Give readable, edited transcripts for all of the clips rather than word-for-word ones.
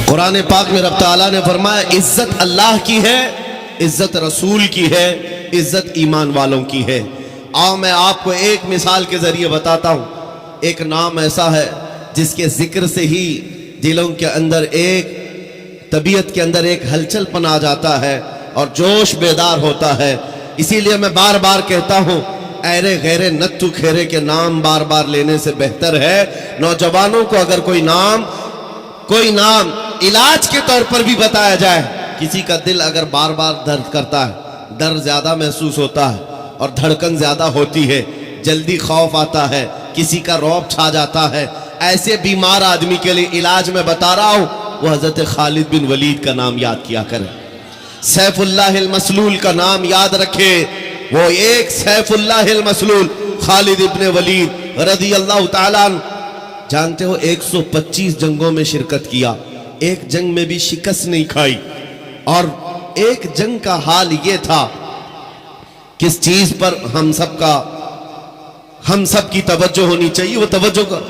قرآن پاک میں رب تعالیٰ نے فرمایا عزت اللہ کی ہے، عزت رسول کی ہے، عزت ایمان والوں کی ہے۔ آؤ میں آپ کو ایک مثال کے ذریعے بتاتا ہوں۔ ایک نام ایسا ہے جس کے ذکر سے ہی دلوں کے اندر طبیعت کے اندر ایک ہلچل پن آ جاتا ہے اور جوش بیدار ہوتا ہے۔ اسی لیے میں بار بار کہتا ہوں ایرے غیرے نتو کھیرے کے نام بار بار لینے سے بہتر ہے نوجوانوں کو اگر کوئی نام علاج کے طور پر بھی بتایا جائے۔ کسی کا دل اگر بار بار درد کرتا ہے، درد زیادہ محسوس ہوتا ہے اور دھڑکن زیادہ ہوتی ہے، جلدی خوف آتا ہے، کسی کا رعب چھا جاتا ہے، ایسے بیمار آدمی کے لیے علاج میں بتا رہا ہوں، وہ حضرت خالد بن ولید کا نام یاد کیا کریں۔ سیف اللہ المسلول کا نام یاد رکھے۔ وہ ایک سیف اللہ المسلول خالد ابن ولید رضی اللہ تعالیٰ عنہ، جانتے ہو 125 جنگوں میں شرکت کیا، ایک جنگ میں بھی شکست نہیں کھائی، اور ایک جنگ کا حال یہ تھا، کس چیز پر ہم سب کی توجہ ہونی چاہیے، وہ توجہ کا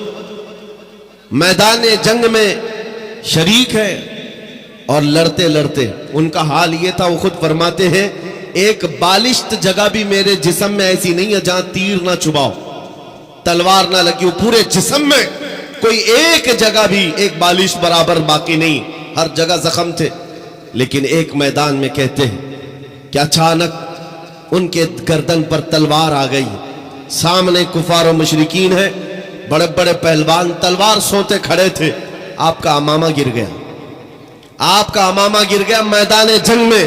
میدان جنگ میں شریک ہے اور لڑتے لڑتے ان کا حال یہ تھا، وہ خود فرماتے ہیں ایک بالشت جگہ بھی میرے جسم میں ایسی نہیں ہے جہاں تیر نہ چباؤ، تلوار نہ لگی ہو، پورے جسم میں کوئی ایک جگہ بھی ایک بالش برابر باقی نہیں، ہر جگہ زخم تھے۔ لیکن ایک میدان میں کہتے ہیں کہ اچانک ان کے گردن پر تلوار آ گئی، سامنے کفار و مشرکین ہیں، بڑے بڑے پہلوان تلوار سوتے کھڑے تھے، آپ کا امامہ گر گیا، آپ کا امامہ گر گیا میدان جنگ میں۔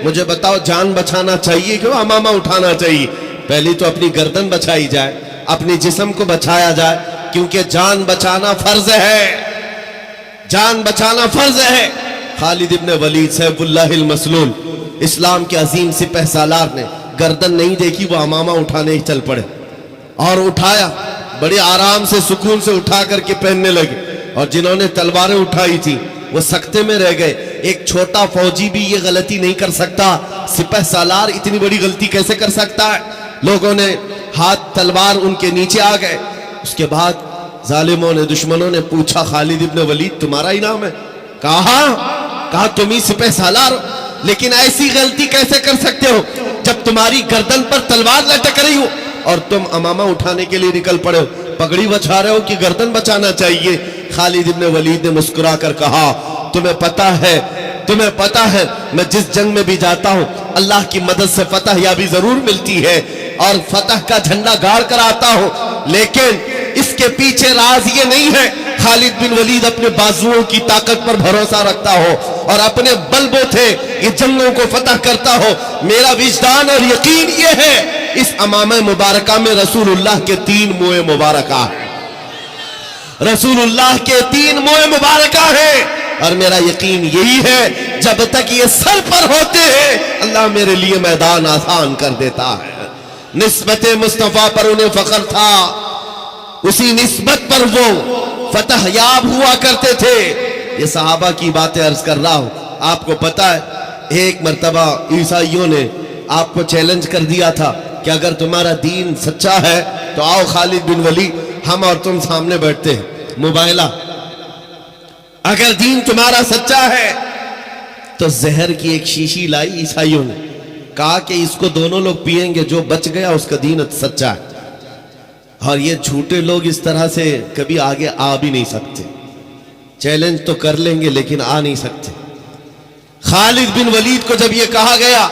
مجھے بتاؤ جان بچانا چاہیے کہ وہ امامہ اٹھانا چاہیے؟ پہلی تو اپنی گردن بچائی جائے، اپنی جسم کو بچایا جائے، کیونکہ جان بچانا فرض ہے، جان بچانا فرض ہے۔ خالد ابن ولید سیف اللہ المسلول اسلام کے عظیم سپہ سالار نے گردن نہیں دیکھی، وہ امامہ اٹھانے ہی چل پڑے اور اٹھایا، بڑے آرام سے سکون سے اٹھا کر کے پہننے لگے، اور جنہوں نے تلواریں اٹھائی تھی وہ سکتے میں رہ گئے۔ ایک چھوٹا فوجی بھی یہ غلطی نہیں کر سکتا، سپہ سالار اتنی بڑی غلطی کیسے کر سکتا ہے؟ لوگوں نے ہاتھ تلوار ان کے نیچے آ گئے۔ اس کے بعد ظالموں نے دشمنوں نے پوچھا خالد ابن ولید تمہارا ہی نام ہے؟ کہا تم ہی سپہ سالار ہو، لیکن ایسی غلطی کیسے کر سکتے ہو جب تمہاری گردن پر تلوار لٹک رہی ہو اور تم امامہ اٹھانے کے لیے نکل پڑے ہو، پگڑی بچا رہے ہو کہ گردن بچانا چاہیے؟ خالد ابن ولید نے مسکرا کر کہا تمہیں پتا ہے میں جس جنگ میں بھی جاتا ہوں اللہ کی مدد سے فتح یابی ضرور ملتی ہے اور فتح کا جھنڈا گاڑ کر آتا ہوں، لیکن اس کے پیچھے راز یہ نہیں ہے۔ خالد بن ولید اپنے بازوؤں کی طاقت پر بھروسہ رکھتا ہو اور اپنے بل بوتے یہ جنگوں کو فتح کرتا ہو۔ میرا وجدان اور یقین یہ ہے اس امامہ مبارکہ میں رسول اللہ کے 3 موئے مبارکہ ہیں، رسول اللہ کے 3 موئے مبارکہ ہیں، اور میرا یقین یہی ہے جب تک یہ سر پر ہوتے ہیں اللہ میرے لیے میدان آسان کر دیتا ہے۔ نسبت مصطفیٰ پر انہیں فخر تھا، اسی نسبت پر وہ فتح یاب ہوا کرتے تھے۔ یہ صحابہ کی باتیں عرض کر رہا ہوں، آپ کو پتا ہے ایک مرتبہ عیسائیوں نے آپ کو چیلنج کر دیا تھا کہ اگر تمہارا دین سچا ہے تو آؤ خالد بن ولید ہم اور تم سامنے بیٹھتے ہیں، مباہلہ۔ اگر دین تمہارا سچا ہے تو زہر کی ایک شیشی لائی عیسائیوں نے، کہا کہ اس کو دونوں لوگ پئیں گے، جو بچ گیا اس کا دین سچا ہے، اور یہ جھوٹے لوگ اس طرح سے کبھی آگے آ بھی نہیں سکتے، چیلنج تو کر لیں گے لیکن آ نہیں سکتے۔ خالد بن ولید کو جب یہ کہا گیا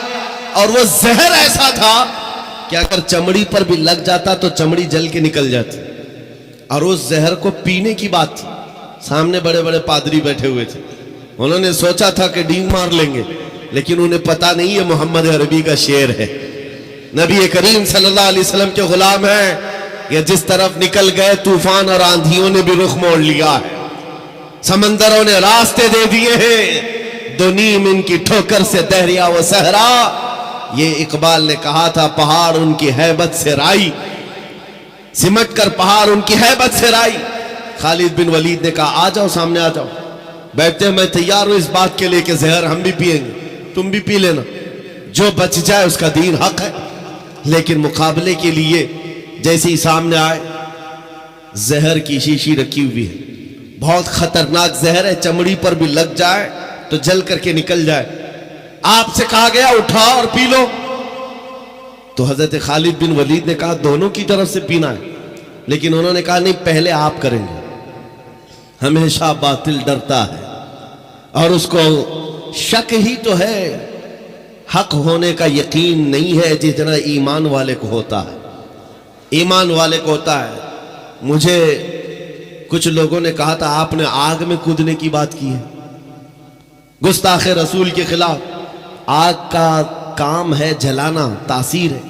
اور وہ زہر ایسا تھا کہ اگر چمڑی پر بھی لگ جاتا تو چمڑی جل کے نکل جاتی، اور اس زہر کو پینے کی بات تھی، سامنے بڑے بڑے پادری بیٹھے ہوئے تھے، انہوں نے سوچا تھا کہ ڈینگ مار لیں گے، لیکن انہیں پتا نہیں یہ محمد عربی کا شعر ہے، نبی کریم صلی اللہ علیہ وسلم کے غلام ہیں، یہ جس طرف نکل گئے طوفان اور آندھیوں نے بھی رخ موڑ لیا ہے، سمندروں نے راستے دے دیے ہیں، دو نیم ان کی ٹھوکر سے دریا و صحرا، یہ اقبال نے کہا تھا پہاڑ ان کی ہیبت سے رائی، سمٹ کر پہاڑ ان کی ہیبت سے رائی۔ خالد بن ولید نے کہا آ جاؤ سامنے آ جاؤ، بیٹھتے میں تیار ہوں اس بات کے لیے کہ زہر ہم بھی پئیں گے، تم بھی پی لینا، جو بچ جائے اس کا دین حق ہے۔ لیکن مقابلے کے لیے جیسے ہی سامنے آئے، زہر کی شیشی رکھی ہوئی ہے، بہت خطرناک زہر ہے, چمڑی پر بھی لگ جائے تو جل کر کے نکل جائے. آپ سے کہا گیا اٹھاؤ اور پی لو, تو حضرت خالد بن ولید نے کہا دونوں کی طرف سے پینا ہے, لیکن انہوں نے کہا نہیں, پہلے آپ کریں گے. ہمیشہ باطل ڈرتا ہے اور اس کو شک ہی تو ہے, حق ہونے کا یقین نہیں ہے جتنا ایمان والے کو ہوتا ہے. ایمان والے کو ہوتا ہے. مجھے کچھ لوگوں نے کہا تھا آپ نے آگ میں کودنے کی بات کی ہے, گستاخ رسول کے خلاف. آگ کا کام ہے جلانا, تاثیر ہے,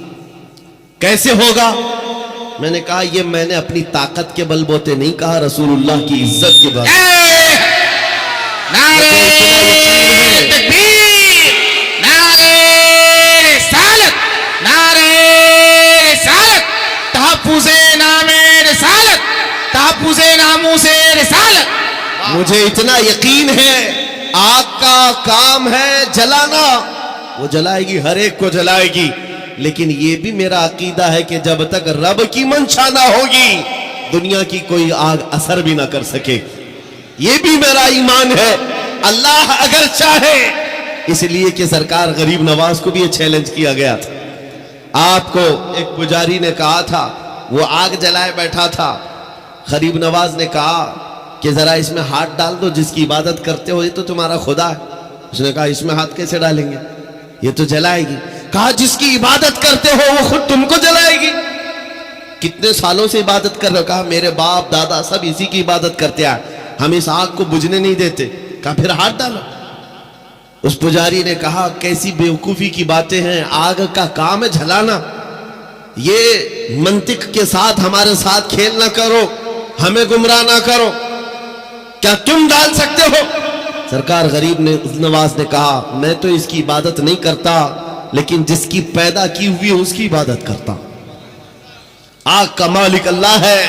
کیسے ہوگا؟ میں نے کہا یہ میں نے اپنی طاقت کے بل بوتے نہیں کہا, رسول اللہ کی عزت کے بل. نعرے تکبیر, نعرے رسالت, نعرے رسالت, تحفظ نام رسالت, تحفظ ناموس رسالت. مجھے اتنا یقین ہے آگ کا کام ہے جلانا, وہ جلائے گی, ہر ایک کو جلائے گی. لیکن یہ بھی میرا عقیدہ ہے کہ جب تک رب کی منشا نہ ہوگی دنیا کی کوئی آگ اثر بھی نہ کر سکے. یہ بھی میرا ایمان ہے, اللہ اگر چاہے. اس لیے کہ سرکار غریب نواز کو بھی یہ چیلنج کیا گیا تھا. آپ کو ایک پجاری نے کہا تھا, وہ آگ جلائے بیٹھا تھا, غریب نواز نے کہا کہ ذرا اس میں ہاتھ ڈال دو, جس کی عبادت کرتے ہو یہ تو تمہارا خدا ہے. اس نے کہا اس میں ہاتھ کیسے ڈالیں گے, یہ تو جلائے گی. کہا جس کی عبادت کرتے ہو وہ خود تم کو جلائے گی. کتنے سالوں سے عبادت کر رہے ہو؟ کہا میرے باپ دادا سب اسی کی عبادت کرتے آئے, ہم اس آگ کو بجھنے نہیں دیتے. کہا پھر ہاتھ ڈالو. اس پجاری نے کہا کیسی بیوقوفی کی باتیں ہیں, آگ کا کام ہے جلانا, یہ منطق کے ساتھ ہمارے ساتھ کھیل نہ کرو, ہمیں گمراہ نہ کرو, کیا تم ڈال سکتے ہو؟ سرکار غریب نواز نے کہا میں تو اس کی عبادت نہیں کرتا, لیکن جس کی پیدا کی ہوئی اس کی عبادت کرتا. آگ کا مالک اللہ ہے.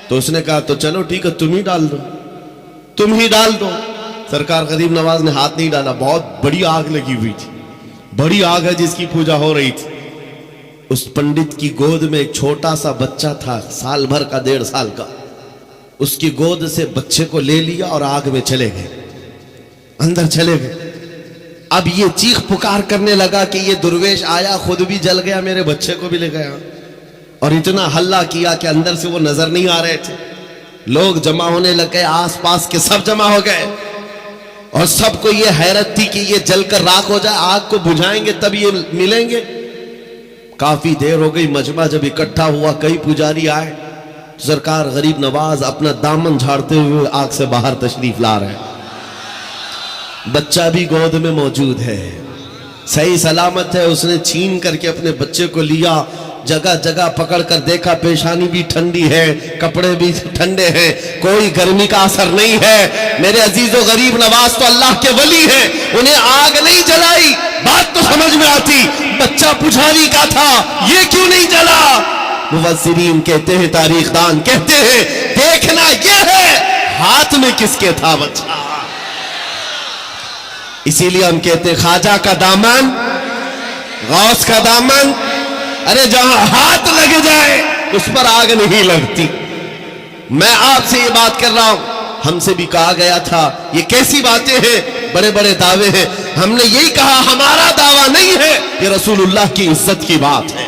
تو اس نے کہا تو چلو ٹھیک ہے, تم ہی ڈال دو, تم ہی ڈال دو. سرکار غریب نواز نے ہاتھ نہیں ڈالا. بہت بڑی آگ لگی ہوئی تھی, بڑی آگ ہے جس کی پوجا ہو رہی تھی. اس پنڈت کی گود میں ایک چھوٹا سا بچہ تھا, سال بھر کا, 1.5 سال کا. اس کی گود سے بچے کو لے لیا اور آگ میں چلے گئے, اندر چلے گئے. اب یہ چیخ پکار کرنے لگا کہ یہ درویش آیا, خود بھی جل گیا, میرے بچے کو بھی لے گیا. اور اتنا ہلہ کیا کہ اندر سے وہ نظر نہیں آ رہے تھے. لوگ جمع ہونے لگ گئے, آس پاس کے سب جمع ہو گئے, اور سب کو یہ حیرت تھی کہ یہ جل کر راکھ ہو جائے, آگ کو بجھائیں گے تب یہ ملیں گے. کافی دیر ہو گئی, مجمع جب اکٹھا ہوا, کئی پجاری آئے. سرکار غریب نواز اپنا دامن جھاڑتے ہوئے آگ سے باہر تشریف لا رہے ہیں. بچہ بھی گود میں موجود ہے, صحیح سلامت ہے. اس نے چھین کر کے اپنے بچے کو لیا, جگہ جگہ پکڑ کر دیکھا, پیشانی بھی ٹھنڈی ہے, کپڑے بھی ٹھنڈے ہیں, کوئی گرمی کا اثر نہیں ہے. میرے عزیز و غریب نواز تو اللہ کے ولی ہیں, انہیں آگ نہیں جلائی. بات تو سمجھ میں آتی, بچہ پجاری کا تھا, یہ کیوں نہیں جلا؟ مفسرین کہتے ہیں, تاریخ دان کہتے ہیں, دیکھنا یہ ہے ہاتھ میں کس کے تھا بچہ. اسی لیے ہم کہتے ہیں خواجہ کا دامن, غوث کا دامن, ارے جہاں ہاتھ لگ جائے اس پر آگ نہیں لگتی. میں آپ سے یہ بات کر رہا ہوں, ہم سے بھی کہا گیا تھا یہ کیسی باتیں ہیں, بڑے بڑے دعوے ہیں. ہم نے یہی کہا ہمارا دعویٰ نہیں ہے, یہ رسول اللہ کی عزت کی بات ہے.